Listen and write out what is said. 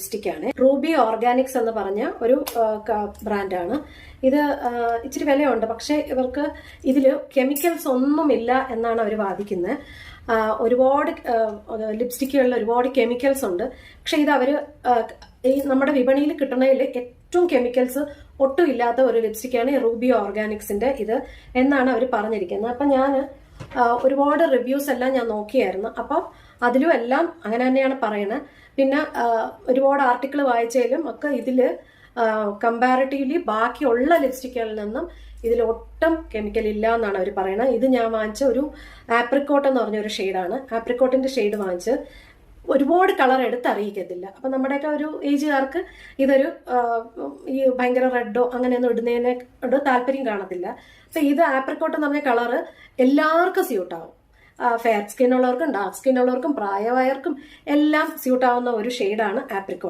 ലിപ്സ്റ്റിക്കാണ്. Ruby Organics എന്ന് പറഞ്ഞ ഒരു ബ്രാൻഡാണ് ഇത്. ഇച്ചിരി വിലയുണ്ട്, പക്ഷെ ഇവർക്ക് ഇതില് കെമിക്കൽസ് ഒന്നുമില്ല എന്നാണ് അവർ വാദിക്കുന്നത്. ഒരുപാട് ലിപ്സ്റ്റിക്കുകളിൽ ഒരുപാട് കെമിക്കൽസ് ഉണ്ട്. പക്ഷെ ഇത് അവര് ഈ നമ്മുടെ വിപണിയിൽ കിട്ടുന്നതിൽ ഏറ്റവും കെമിക്കൽസ് ഒട്ടും ഇല്ലാത്ത ഒരു ലിപ്സ്റ്റിക്കാണ് റൂബി ഓർഗാനിക്സിന്റെ ഇത് എന്നാണ് അവർ പറഞ്ഞിരിക്കുന്നത്. അപ്പൊ ഞാൻ ഒരുപാട് റിവ്യൂസ് എല്ലാം ഞാൻ നോക്കിയായിരുന്നു. അപ്പം അതിലും എല്ലാം അങ്ങനെ തന്നെയാണ് പറയുന്നത്. പിന്നെ ഒരുപാട് ആർട്ടിക്കിൾ വായിച്ചാലും ഒക്കെ ഇതില് കമ്പാരിറ്റീവ്ലി ബാക്കിയുള്ള ലിപ്സ്റ്റിക്കുകളിൽ നിന്നും ഇതിൽ ഒട്ടും കെമിക്കൽ ഇല്ല എന്നാണ് അവർ പറയുന്നത്. ഇത് ഞാൻ വാങ്ങിച്ച ഒരു ആപ്രിക്കോട്ട് എന്ന് പറഞ്ഞൊരു ഷെയ്ഡാണ്. ആപ്രിക്കോട്ടിന്റെ ഷെയ്ഡ് വാങ്ങിച്ച് ഒരുപാട് കളർ എടുത്തറിയിക്കത്തില്ല. അപ്പൊ നമ്മുടെയൊക്കെ ഒരു ഏജുകാർക്ക് ഇതൊരു ഈ ഭയങ്കര റെഡോ അങ്ങനെയൊന്നും ഇടുന്നതിനോട് താല്പര്യം കാണത്തില്ല. അപ്പൊ ഇത് ആപ്രിക്കോട്ട് എന്ന് പറഞ്ഞ കളറ് എല്ലാവർക്കും സ്യൂട്ടാവും. ഫെയർ സ്കിൻ ഉള്ളവർക്കും ഡാർക്ക് സ്കിൻ ഉള്ളവർക്കും പ്രായമായവർക്കും എല്ലാം സ്യൂട്ടാവുന്ന ഒരു ഷെയ്ഡാണ് ആപ്രിക്കോട്ട്.